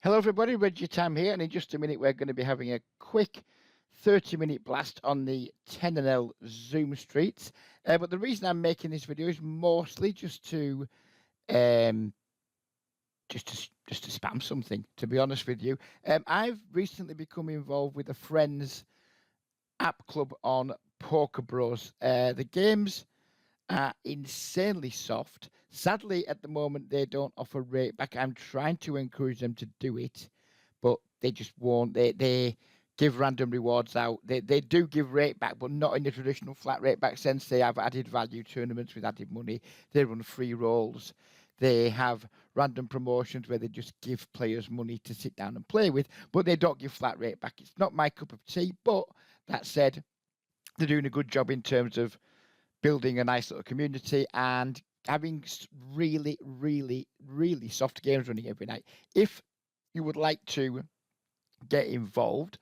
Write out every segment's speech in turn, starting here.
Hello, everybody. Reggie Tam here, and in just a minute, we're going to be having a quick 30-minute blast on the 10NL Zoom streets. But the reason I'm making this video is mostly um, just to spam something. To be honest with you, I've recently become involved with a friend's app club on Poker Bros. The games are insanely soft. Sadly, at the moment, they don't offer rate back. I'm trying to encourage them to do it, but they just won't. They give random rewards out. They do give rate back, but not in the traditional flat rate back sense. They have added value tournaments with added money. They run free rolls. They have random promotions where they just give players money to sit down and play with, but they don't give flat rate back. It's not my cup of tea, but that said, they're doing a good job in terms of building a nice little community and having really, really, really soft games running every night. If you would like to get involved,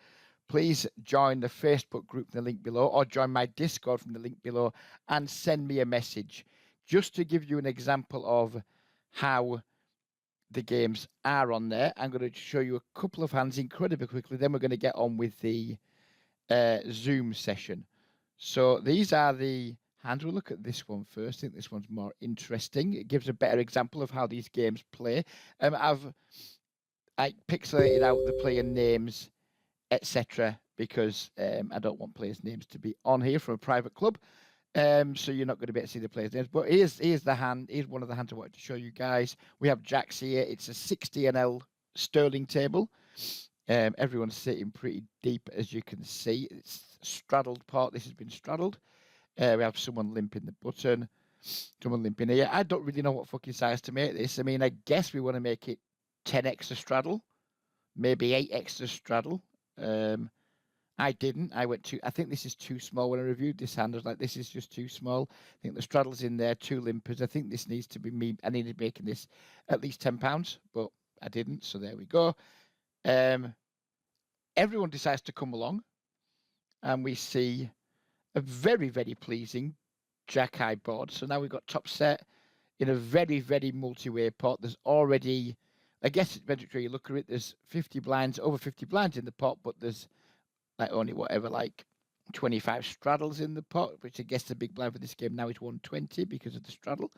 please join the Facebook group in the link below or join my Discord from the link below and send me a message just to give you an example of how the games are on there. I'm going to show you a couple of hands incredibly quickly, then we're going to get on with the Zoom session. So these are the hands. We'll look at this one first. I think this one's more interesting. It gives a better example of how these games play. I've pixelated out the player names, etc., because I don't want players' names to be on here from a private club. So you're not going to be able to see the players' names. But here's the hand. Here's one of the hands I wanted to show you guys. We have jacks here. It's a 60NL sterling table. Everyone's sitting pretty deep, as you can see. It's straddled part. This has been straddled. We have someone limping the button, someone limping here. I don't really know what fucking size to make this. I mean, I guess we want to make it 10 extra straddle, maybe 8 extra straddle. I didn't. I think this is too small. When I reviewed this hand, I was like, this is just too small. I think the straddle's in there, 2 limpers. I think this needs to be me. I needed making this at least £10, but I didn't. So there we go. Everyone decides to come along, and we see a very, very pleasing jack high board. So now we've got top set in a very, very multi-way pot. There's already, I guess it's better you look at it, there's 50 blinds, over 50 blinds in the pot, but there's like only whatever, like 25 straddles in the pot, which I guess the big blind for this game now is 120 because of the straddle.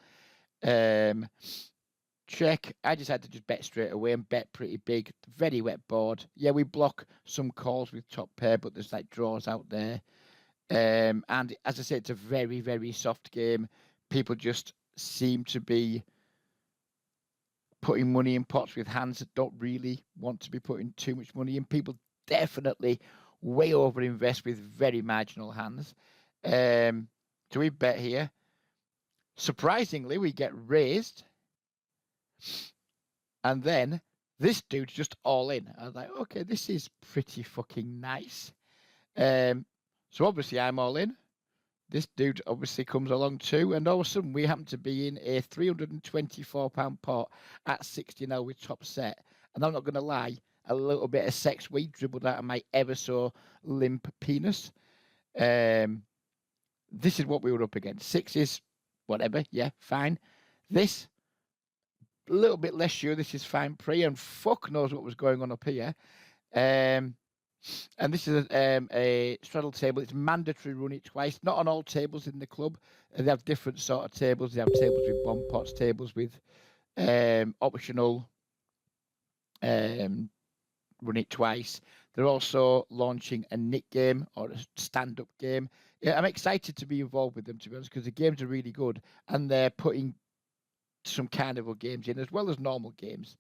Check. I decided to just bet straight away and bet pretty big. Very wet board. Yeah, we block some calls with top pair, but there's like draws out there. And as I said, it's a very, very soft game. People just seem to be putting money in pots with hands that don't really want to be putting too much money in. People definitely way over invest with very marginal hands. So we bet here. Surprisingly, we get raised. And then this dude's just all in. I was like, okay, this is pretty fucking nice. So obviously I'm all in. This dude obviously comes along too. And all of a sudden we happen to be in a £324 pot at 60 now with top set. And I'm not going to lie, a little bit of sex weed dribbled out of my ever so limp penis. This is what we were up against. 6 is whatever. Yeah, fine. This, a little bit less sure. This is fine pre, and fuck knows what was going on up here. And this is a straddle table. It's mandatory run it twice. Not on all tables in the club. They have different sort of tables. They have tables with bomb pots, tables with optional run it twice. They're also launching a nick game or a stand-up game. Yeah, I'm excited to be involved with them, to be honest, because the games are really good, and they're putting some carnival games in as well as normal games.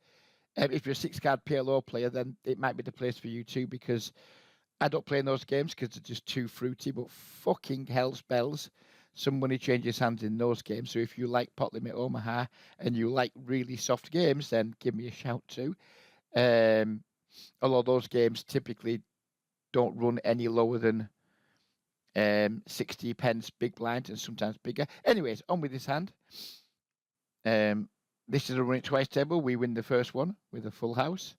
If you're a 6-card PLO player, then it might be the place for you too, because I don't play in those games because they're just too fruity, but fucking hell's bells, some money changes hands in those games. So if you like Pot Limit Omaha and you like really soft games, then give me a shout too. Although those games typically don't run any lower than 60 pence big blind and sometimes bigger. Anyways, on with this hand. This is a run it twice table. We win the first one with a full house,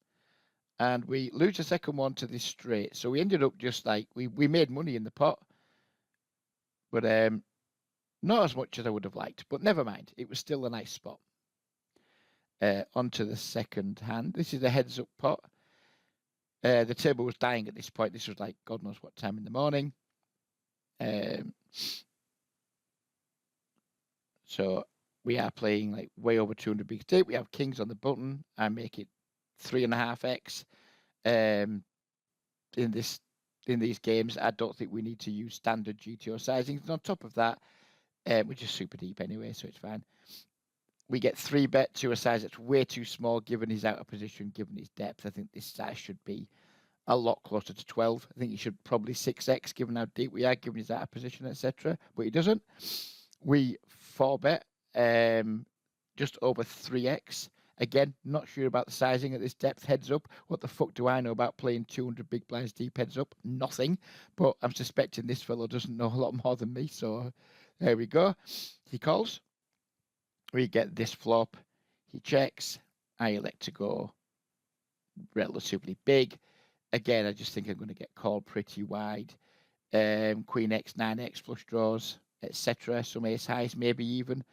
and we lose the second one to this straight. So we ended up just like we made money in the pot, but not as much as I would have liked. But never mind, it was still a nice spot. onto the second hand. This is a heads up pot. The table was dying at this point. This was like God knows what time in the morning. So we are playing like way over 200 big stake. We have kings on the button. I make it 3.5x. In these games, I don't think we need to use standard GTO sizings. And on top of that, we're just super deep anyway, so it's fine. We get 3-bet to a size that's way too small, given his out of position, given his depth. I think this size should be a lot closer to 12. I think he should probably 6x, given how deep we are, given his out of position, etc. But he doesn't. We 4-bet just over 3x. Again, not sure about the sizing at this depth. Heads up. What the fuck do I know about playing 200 big blinds deep heads up? Nothing. But I'm suspecting this fellow doesn't know a lot more than me. So there we go. He calls. We get this flop. He checks. I elect to go relatively big. Again, I just think I'm going to get called pretty wide. Queen X, 9x, flush draws, etc. Some ace highs, maybe even.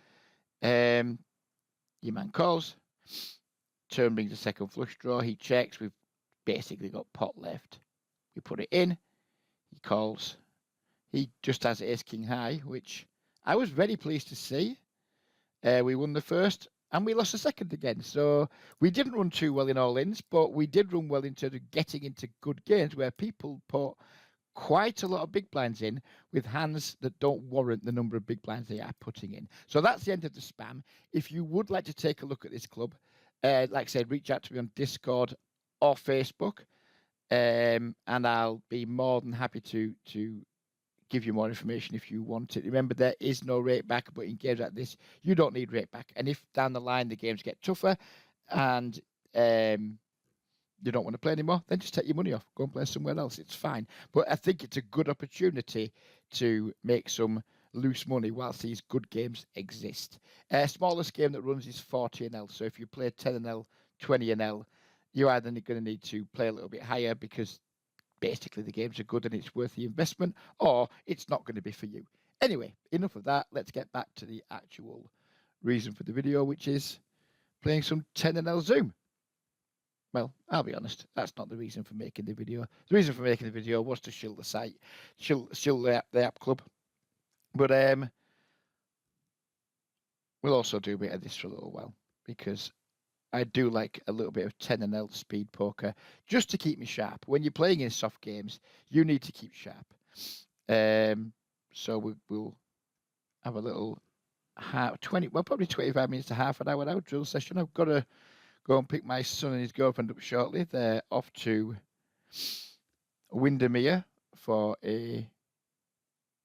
Your man calls. Turn brings a second flush draw. He checks. We've basically got pot left. We put it in. He calls. He just has ace king high, which I was very pleased to see. We won the first and we lost the second again. So we didn't run too well in all-ins, but we did run well in terms of getting into good games where people put quite a lot of big blinds in with hands that don't warrant the number of big blinds they are putting in. So that's the end of the spam. If you would like to take a look at this club, like I said, reach out to me on Discord or Facebook, and I'll be more than happy to give you more information if you want it. Remember, there is no rate back, but in games like this, you don't need rate back. And if down the line the games get tougher and you don't want to play anymore, then just take your money off. Go and play somewhere else. It's fine. But I think it's a good opportunity to make some loose money whilst these good games exist. Smallest game that runs is 40 NL. So if you play 10 NL, 20 NL, you're either going to need to play a little bit higher because basically the games are good and it's worth the investment, or it's not going to be for you. Anyway, enough of that. Let's get back to the actual reason for the video, which is playing some 10 NL Zoom. Well, I'll be honest, that's not the reason for making the video. The reason for making the video was to shill the site, shill the app club. But we'll also do a bit of this for a little while because I do like a little bit of 10 NL speed poker just to keep me sharp. When you're playing in soft games, you need to keep sharp. So we'll have a little probably 25 minutes to half an hour now drill session. I've got to go and pick my son and his girlfriend up shortly. They're off to Windermere for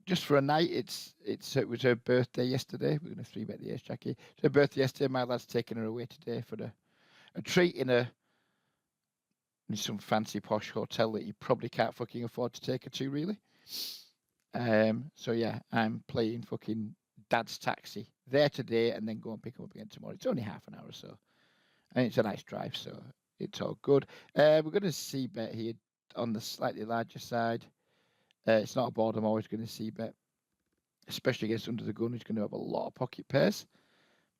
just for a night. It was her birthday yesterday. We're going to 3-bet the ace Jackie. It's her birthday yesterday. My lad's taking her away today for a treat in some fancy posh hotel that you probably can't fucking afford to take her to, really. So yeah, I'm playing fucking dad's taxi there today and then go and pick him up again tomorrow. It's only half an hour or so. And it's a nice drive, so it's all good. We're going to c-bet here on the slightly larger side. It's not a board I'm always going to c-bet, especially against under the gun, who's going to have a lot of pocket pairs.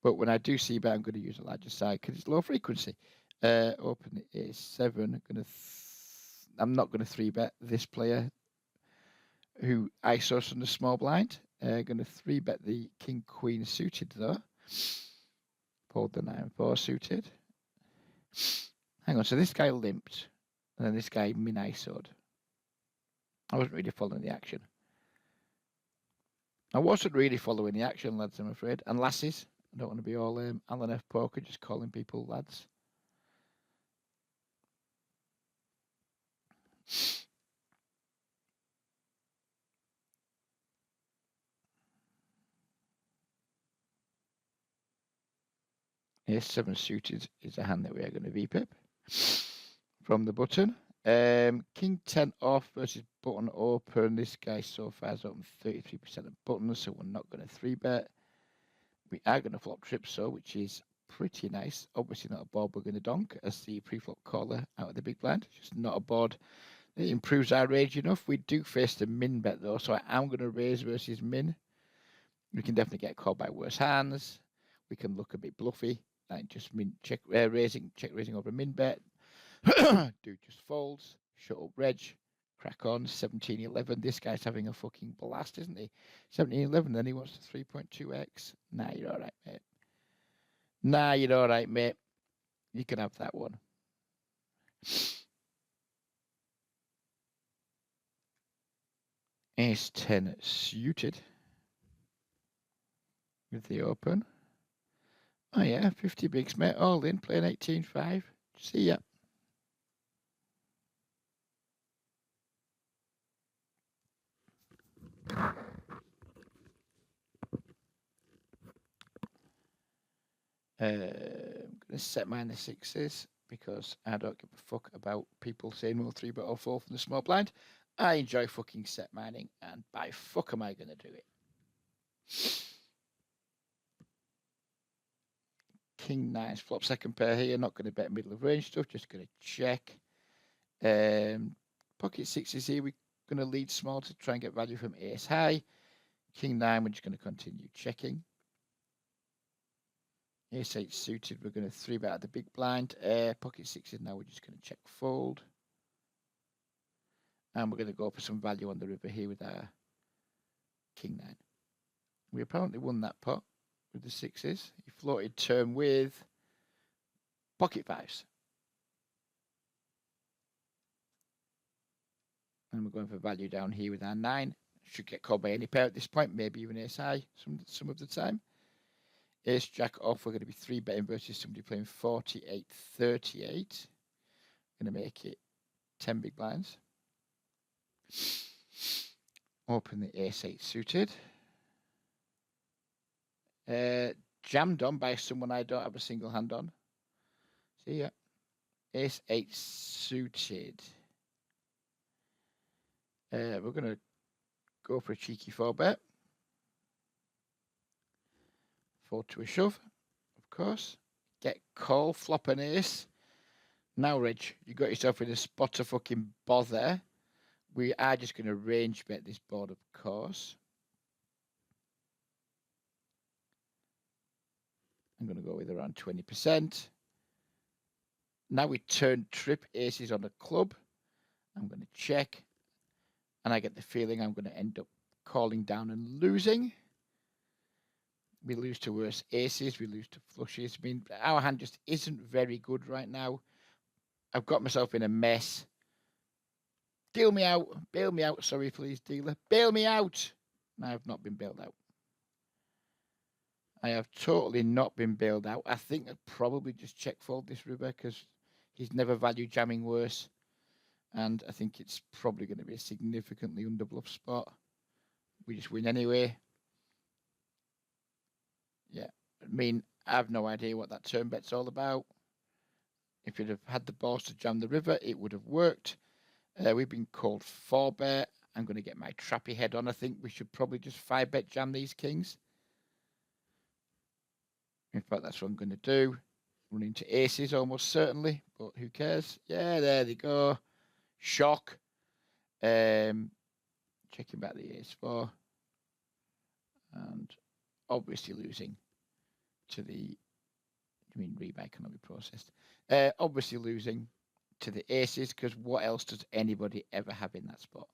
But when I do c-bet, I'm going to use a larger side because it's low frequency. Open is 7. I'm not going to 3-bet this player who ISOs from the small blind. Going to 3-bet the king-queen suited, though. Pulled the 9-4 suited. Hang on, so this guy limped, and then this guy min-ISO'd. I wasn't really following the action. lads, I'm afraid. And lasses. I don't want to be all Alan F. Poker, just calling people lads. Ace 7 suited is a hand that we are going to VPip from the button. King 10 off versus button open. This guy so far has opened 33% of buttons, so we're not going to 3-bet. We are going to flop trip, so which is pretty nice. Obviously not a board we're going to donk as the pre-flop caller out of the big blind. Just not a board that improves our range enough. We do face the min bet though, so I am going to raise versus min. We can definitely get called by worse hands. We can look a bit bluffy. Like just check raising over min bet. Dude just folds. Shut up, reg. Crack on. 17-11. This guy's having a fucking blast, isn't he? 17-11. Then he wants the 3.2x. Nah, you're all right, mate. Nah, you're all right, mate. You can have that one. Ace 10 suited with the open. Oh yeah, 50 bigs, mate. All in, playing 18-5. See ya. I'm going to set mine the sixes because I don't give a fuck about people saying well 3-bet or 4 from the small blind. I enjoy fucking set mining, and by fuck am I going to do it. King 9 flop second pair here. Not going to bet middle of range stuff. Just going to check. Pocket sixes here. We're going to lead small to try and get value from ace high. King 9. We're just going to continue checking. Ace 8 suited. We're going to 3-bet at the big blind. Pocket sixes now. We're just going to check fold. And we're going to go for some value on the river here with our King 9. We apparently won that pot with the sixes. He floated turn with pocket fives. And we're going for value down here with our 9. Should get called by any pair at this point, maybe even ace high some of the time. Ace jack off, we're going to be 3-betting versus somebody playing 48-38. Going to make it 10 big blinds. Open the ace 8 suited. Jammed on by someone I don't have a single hand on. See ya. Ace 8 suited. We're going to go for a cheeky 4-bet. Fold to a shove, of course. Get call, flop an ace. Now, Reg, you got yourself in a spot of fucking bother. We are just going to range bet this board, of course. I'm going to go with around 20%. Now we turn trip aces on a club. I'm going to check. And I get the feeling I'm going to end up calling down and losing. We lose to worse aces. We lose to flushes. I mean, our hand just isn't very good right now. I've got myself in a mess. Deal me out. Bail me out. Sorry, please, dealer. Bail me out. I have not been bailed out. I have totally not been bailed out. I think I'd probably just check fold this river because he's never value jamming worse. And I think it's probably going to be a significantly under bluff spot. We just win anyway. Yeah. I mean, I have no idea what that turn bet's all about. If you'd have had the balls to jam the river, it would have worked. We've been called 4-bet. I'm going to get my trappy head on. I think we should probably just 5-bet jam these kings. In fact, that's what I'm going to do. Run into aces almost certainly, but who cares? Yeah, there they go. Shock. Checking back the ace 4. And obviously losing to the... I mean, rebuy cannot be processed. Obviously losing to the aces because what else does anybody ever have in that spot?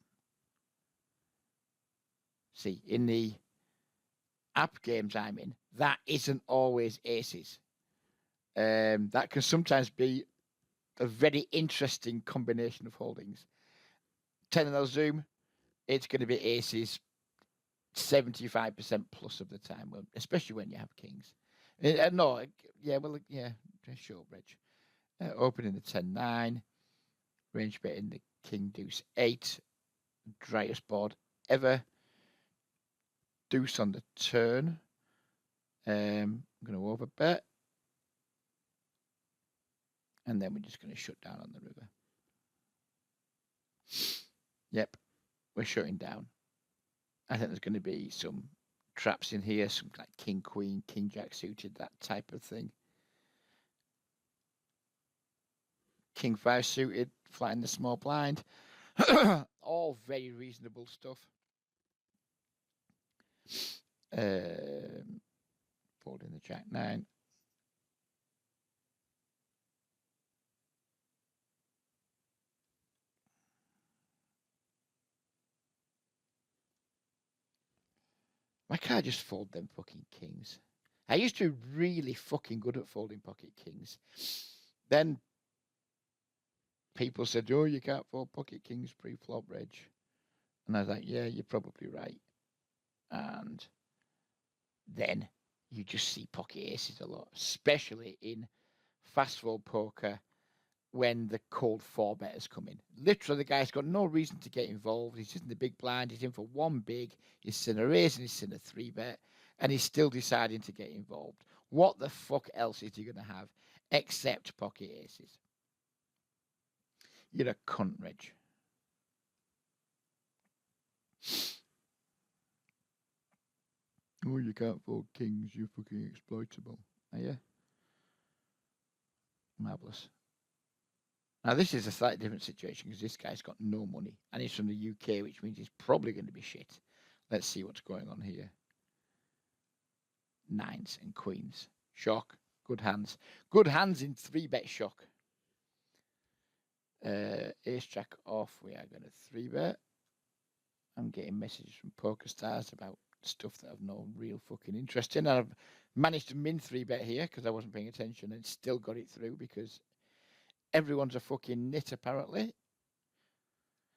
See, in the app games I'm in, that isn't always aces. That can sometimes be a very interesting combination of holdings. 10 zoom, it's going to be aces 75% plus of the time, especially when you have kings. No, yeah, well, yeah, sure, Reg. Opening the 10-9, range betting the king deuce 8, driest board ever. Deuce on the turn. I'm going to overbet. And then we're just going to shut down on the river. Yep, we're shutting down. I think there's going to be some traps in here, some like king, queen, king, jack suited, that type of thing. King 5 suited, flat in the small blind. All very reasonable stuff. Folding the jack 9. Why can't I just fold them fucking kings? I used to be really fucking good at folding pocket kings. Then people said, oh, you can't fold pocket kings pre-flop, Reg. And I was like, yeah, you're probably right. And then you just see pocket aces a lot, especially in fast fold poker when the cold four betters come in. Literally, the guy's got no reason to get involved. He's just in the big blind. He's in for one big. He's seen a raise and he's seen a three bet, and he's still deciding to get involved. What the fuck else is he going to have except pocket aces? You're a cunt, Reg. Oh, you can't fold kings. You're fucking exploitable. Are you? Marvellous. Now, this is a slightly different situation because this guy's got no money and he's from the UK, which means he's probably going to be shit. Let's see what's going on here. Nines and queens. Shock. Good hands. Good hands in 3-bet shock. Ace jack off. We are going to 3-bet. I'm getting messages from Pokerstars about stuff that I've no real fucking interest in. And I've managed to min 3-bet here because I wasn't paying attention and still got it through because everyone's a fucking nit, apparently. I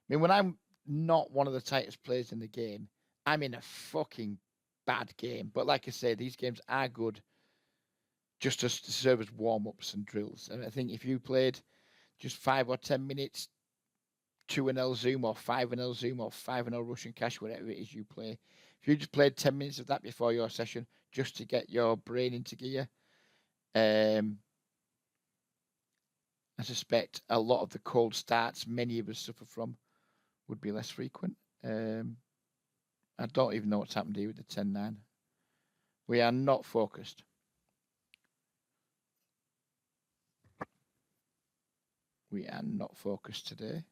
mean, when I'm not one of the tightest players in the game, I'm in a fucking bad game. But like I say, these games are good just to serve as warm-ups and drills. And I think if you played just 5 or 10 minutes, 2-0 Zoom or 5-0 Zoom or 5-0 Russian Cash, whatever it is you play, if you just played 10 minutes of that before your session just to get your brain into gear, I suspect a lot of the cold starts many of us suffer from would be less frequent. I don't even know what's happened here with the 10-9. We are not focused. We are not focused today.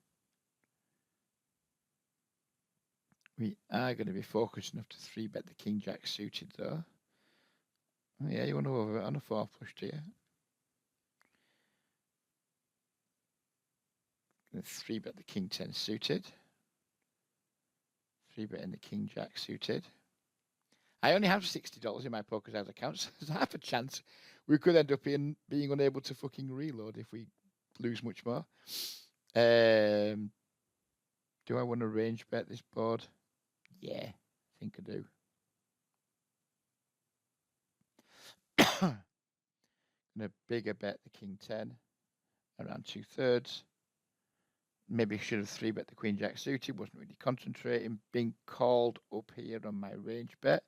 We are going to be focused enough to 3-bet the King Jack suited, though. Oh, yeah, you want to over it on a 4 flush, do you? 3-bet the King 10 suited. 3-bet in the King Jack suited. I only have $60 in my Pokerstars account, so there's half a chance we could end up being unable to fucking reload if we lose much more. Do I want to range bet this board? Yeah, I think I do. Gonna bigger bet the King 10 around 2/3. Maybe should have 3-bet the Queen Jack suited. Wasn't really concentrating. Being called up here on my range bet.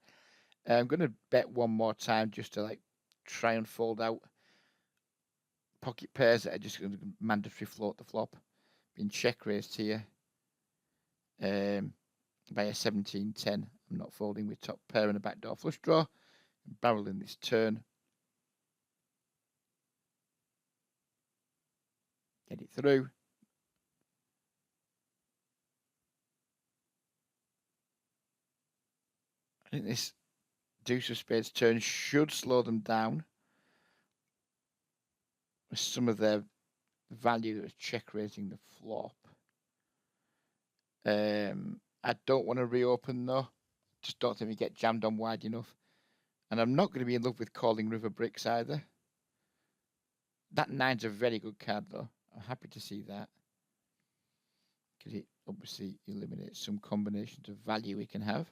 I'm gonna bet one more time just to like try and fold out pocket pairs that are just going to mandatory float the flop. Being check raised here by a 17-10. I'm not folding with top pair and a backdoor flush draw. I'm barreling this turn. Get it through. I think this deuce of spades turn should slow them down. With some of their value that was check raising the flop. I don't want to reopen though. Just don't think we get jammed on wide enough. And I'm not going to be in love with calling river bricks either. That 9's a very good card though. I'm happy to see that. Because it obviously eliminates some combinations of value we can have.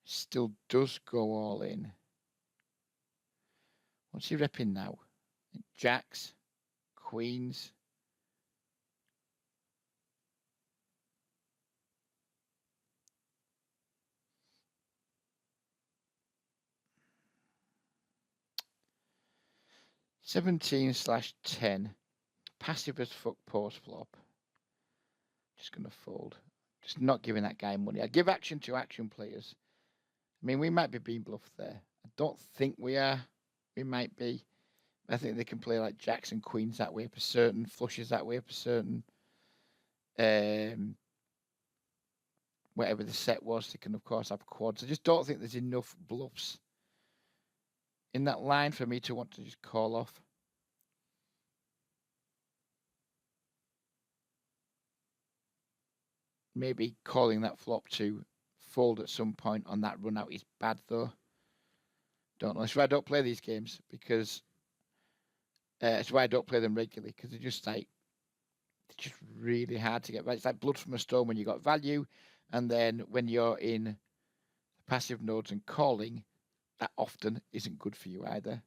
Still does go all in. What's he repping now? Jacks, queens. (17/10). Passive as fuck post flop. Just gonna fold. Just not giving that guy money. I give action to action players. I mean, we might be being bluffed there. I don't think we are. We might be. I think they can play like jacks and queens that way for certain, flushes that way for certain. Whatever the set was, they can of course have quads. I just don't think there's enough bluffs in that line for me to want to just call off. Maybe calling that flop to fold at some point on that run out is bad, though. Don't know. That's why I don't play these games, because it's why I don't play them regularly, because they're just really hard to get right. It's like blood from a stone when you got value, and then when you're in passive nodes and calling, that often isn't good for you either.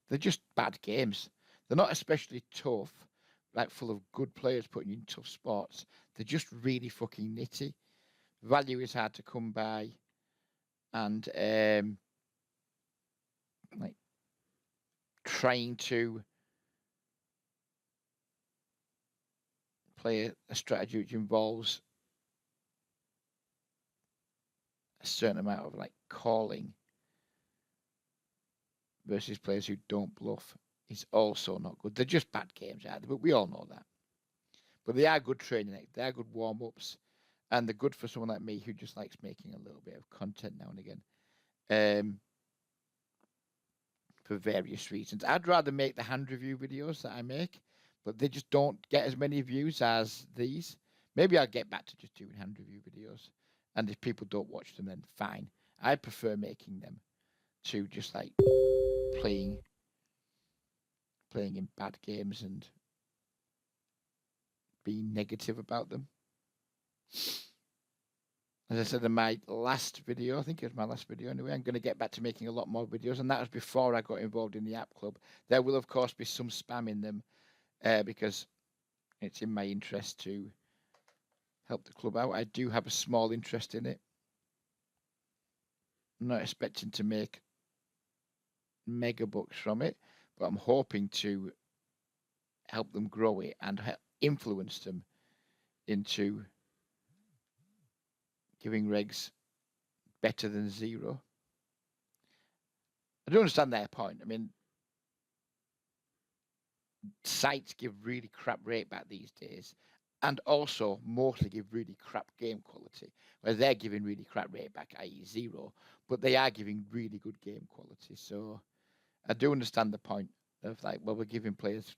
They're just bad games. They're not especially tough, like full of good players putting you in tough spots. They're just really fucking nitty. Value is hard to come by, and like trying to play a strategy which involves a certain amount of like calling versus players who don't bluff is also not good. They're just bad games, either, but we all know that. But they are good training. They are good warm-ups, and they're good for someone like me who just likes making a little bit of content now and again, for various reasons. I'd rather make the hand review videos that I make, but they just don't get as many views as these. Maybe I'll get back to just doing hand review videos, and if people don't watch them, then fine. I prefer making them to just like playing in bad games and being negative about them. As I said in my last video, I think it was my last video anyway, I'm going to get back to making a lot more videos, and that was before I got involved in the app club. There will, of course, be some spam in them, because it's in my interest to help the club out. I do have a small interest in it. I'm not expecting to make mega bucks from it, but I'm hoping to help them grow it and influence them into giving regs better than zero. I don't understand their point. I mean, sites give really crap rate back these days, and also mostly give really crap game quality, where they're giving really crap rate back, i.e. zero, but they are giving really good game quality. So I do understand the point of like, well, we're giving players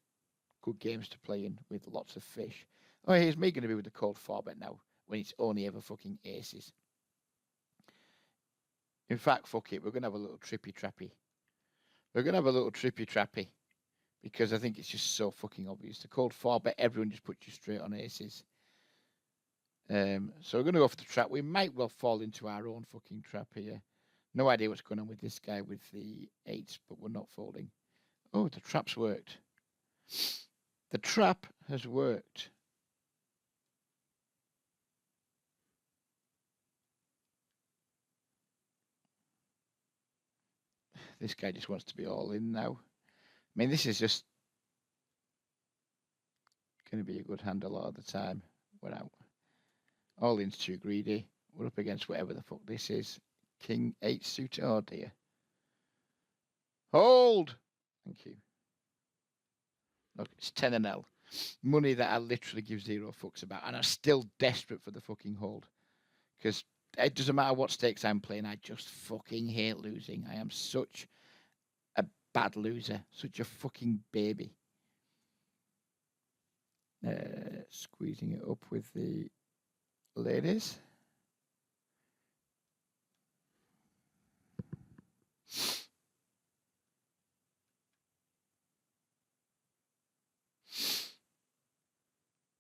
good games to play in with lots of fish. Oh, here's me going to be with the cold 4-bet now, when it's only ever fucking aces. In fact, fuck it, we're going to have a little trippy trappy. We're going to have a little trippy trappy, because I think it's just so fucking obvious. The cold 4-bet, everyone just puts you straight on aces. So we're going to go for the trap. We might well fall into our own fucking trap here. No idea what's going on with this guy with the 8s, but we're not folding. Oh, the trap's worked. The trap has worked. This guy just wants to be all in now. I mean, this is just going to be a good hand a lot of the time. We're out. All in's too greedy. We're up against whatever the fuck this is. King 8 suited. Oh dear. Hold! Thank you. Look, it's 10 and L. Money that I literally give zero fucks about. And I'm still desperate for the fucking hold. Because it doesn't matter what stakes I'm playing, I just fucking hate losing. I am such a bad loser. Such a fucking baby. Squeezing it up with the ladies.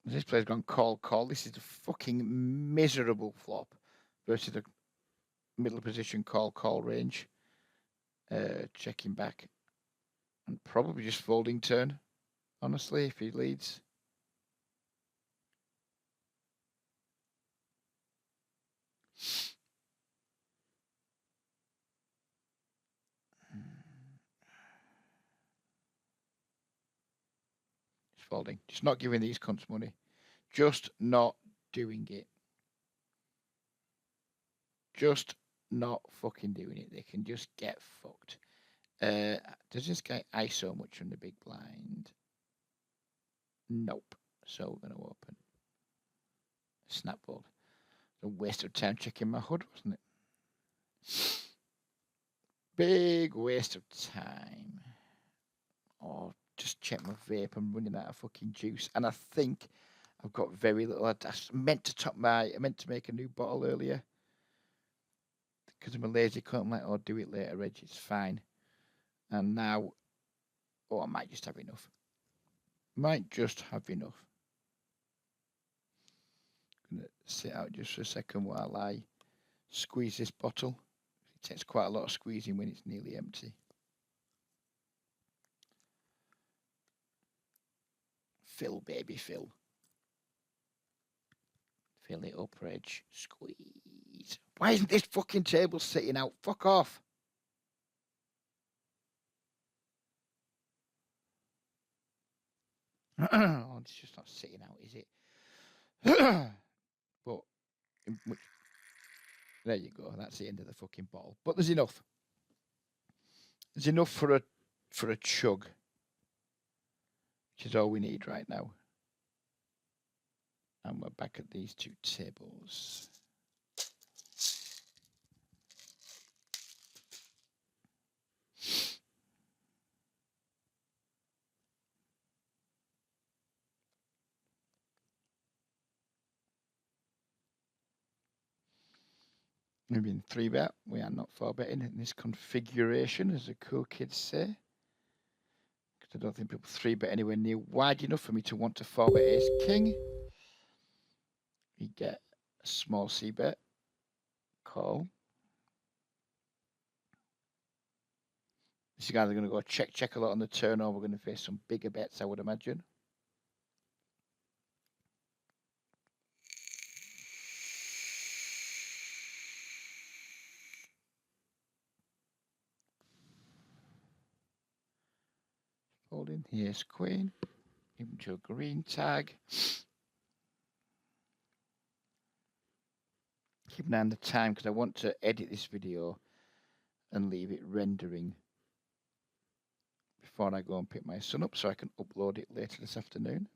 This player's gone call. This is a fucking miserable flop versus a middle position call range. Checking back and probably just folding turn, honestly, if he leads. Just folding. Just not giving these cunts money. Just not doing it. Just not fucking doing it. They can just get fucked. Does this guy ISO much from the big blind? Nope. So we're going to open. Snap fold. It's a waste of time checking my HUD, wasn't it? Big waste of time. Oh, just check my vape. I'm running out of fucking juice. And I think I've got very little. I meant to make a new bottle earlier because I'm a lazy cunt. I'm like, oh, do it later, Reg. It's fine. And now, oh, I might just have enough. Might just have enough. I'm gonna sit out just for a second while I squeeze this bottle. It takes quite a lot of squeezing when it's nearly empty. Fill, baby, fill. Fill it up, Reg. Squeeze. Why isn't this fucking table sitting out? Fuck off. Oh, it's just not sitting out, is it? But there you go. That's the end of the fucking bottle. But there's enough. There's enough for a chug, which is all we need right now. And we're back at these two tables. Maybe in 3-bet. We are not 4-betting in this configuration, as the cool kids say. Because I don't think people 3-bet anywhere near wide enough for me to want to 4-bet ace king. We get a small c-bet. Call. This is either going to go check a lot on the turn, or we're going to face some bigger bets, I would imagine. Holding. Here's queen. Even to a green tag. Keep an eye on the time because I want to edit this video and leave it rendering before I go and pick my son up so I can upload it later this afternoon.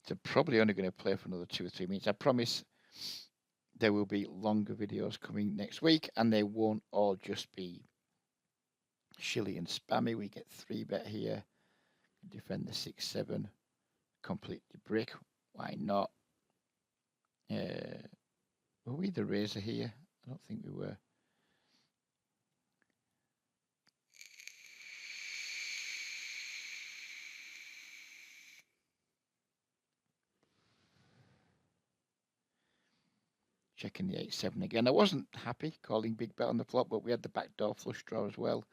So probably only going to play for another 2 or 3 minutes. I promise there will be longer videos coming next week, and they won't all just be shilly and spammy. We get 3-bet here, defend the 6-7, complete the brick. Why not? Were we the razor here? I don't think we were. Checking the 8-7 again. I wasn't happy calling big bet on the flop, but we had the backdoor flush draw as well.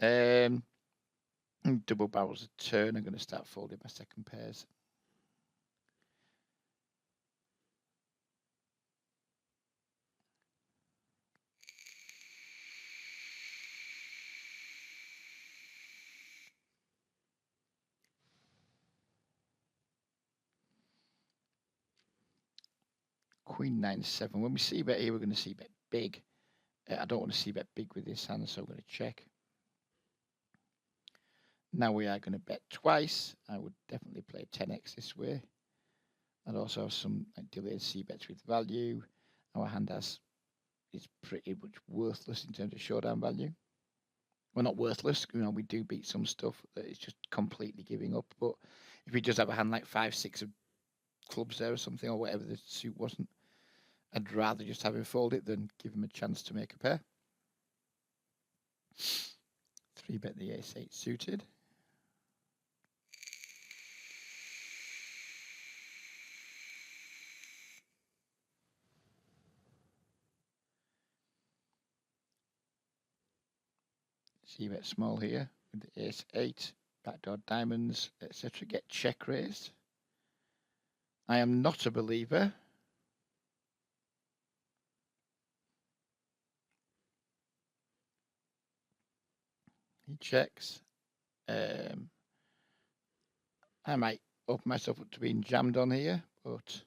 Double barrels a turn. I'm going to start folding my second pairs. Queen 9-7. When we see bet here, we're going to see bet big. I don't want to see bet big with this hand, so I'm going to check. Now we are going to bet twice. I would definitely play 10x this way. I'd also have some delayed c bets with value. Our hand is pretty much worthless in terms of showdown value. Well, not worthless. You know, we do beat some stuff that is just completely giving up. But if we just have a hand like 5-6 of clubs there or something, or whatever the suit wasn't, I'd rather just have him fold it than give him a chance to make a pair. 3-bet the ace-8 suited. C-bet small here with the ace-8, backdoor diamonds, etc. Get check raised. I am not a believer. He checks. I might open myself up to being jammed on here, but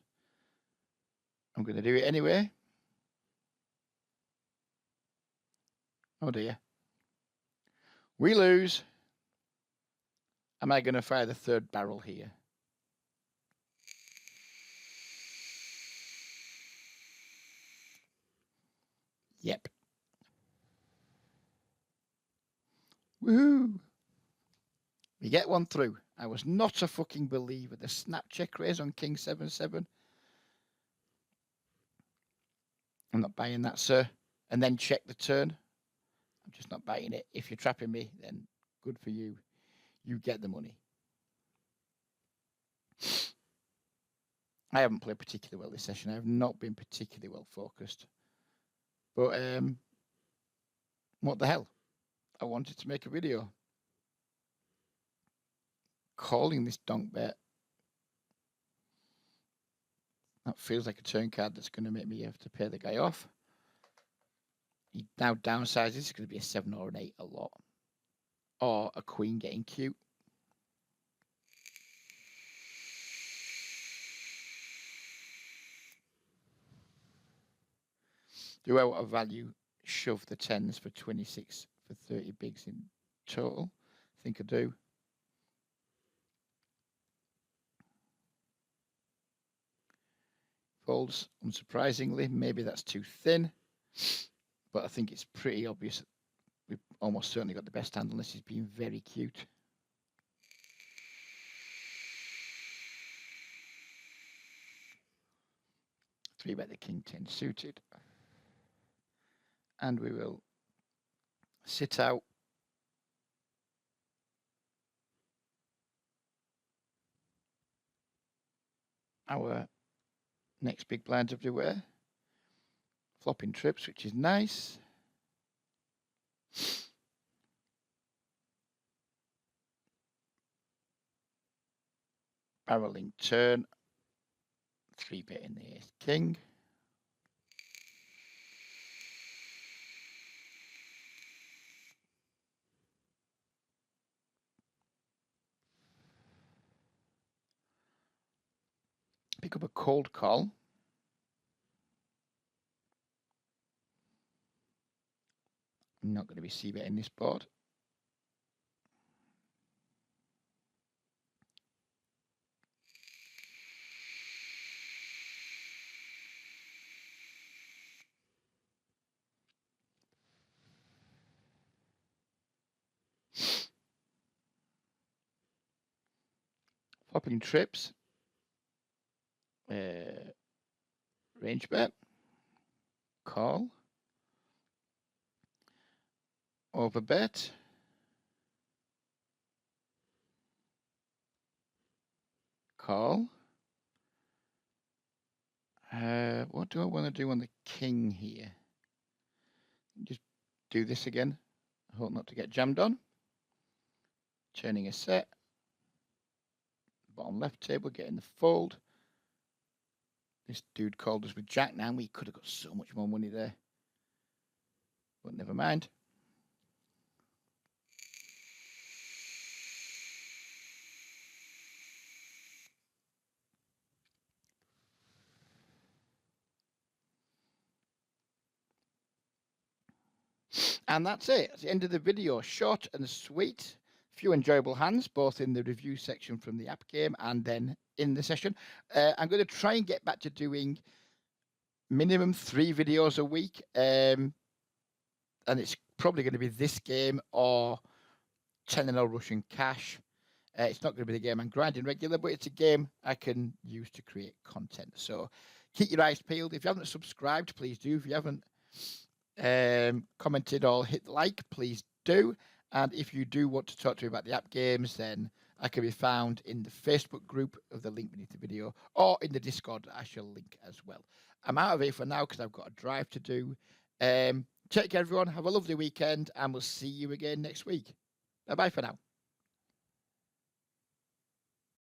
I'm going to do it anyway. Oh dear. We lose. Am I going to fire the third barrel here? Yep. Woohoo! We get one through. I was not a fucking believer. The snap check raise on King 7-7. I'm not buying that, sir. And then check the turn. I'm just not buying it. If you're trapping me, then good for you. You get the money. I haven't played particularly well this session. I have not been particularly well focused. But what the hell? I wanted to make a video calling this donk bet. That feels like a turn card that's going to make me have to pay the guy off. He now downsizes. It's going to be a 7 or an 8 a lot. Or a queen getting cute. Do I want to value shove the 10s for 26 for 30 bigs in total? I think I do. Folds, unsurprisingly. Maybe that's too thin. But I think it's pretty obvious. We've almost certainly got the best hand unless he's being very cute. Three bet the king 10 suited. And we will sit out. Our next big blinds everywhere. Flopping trips, which is nice. Barreling turn. 3-bet in the ace king. Pick up a cold call. I'm not going to be c-betting this board. Flopping trips. Range bet. Call. Over bet. Call. What do I want to do on the king here? Just do this again. I hope not to get jammed on. Turning a set. Bottom left table, getting the fold. This dude called us with Jack now. We could have got so much more money there. But never mind. And that's it. That's the end of the video. Short and sweet. Few enjoyable hands, both in the review section from the app game and then in the session. I'm going to try and get back to doing minimum 3 videos a week. And it's probably going to be this game or 10-0 Russian cash. It's not going to be the game I'm grinding regular, but it's a game I can use to create content. So keep your eyes peeled. If you haven't subscribed, please do. If you haven't commented or hit like, please do. And if you do want to talk to me about the app games, then I can be found in the Facebook group of the link beneath the video or in the Discord that I shall link as well. I'm out of here for now because I've got a drive to do. Take care, everyone. Have a lovely weekend, and we'll see you again next week. Bye-bye for now.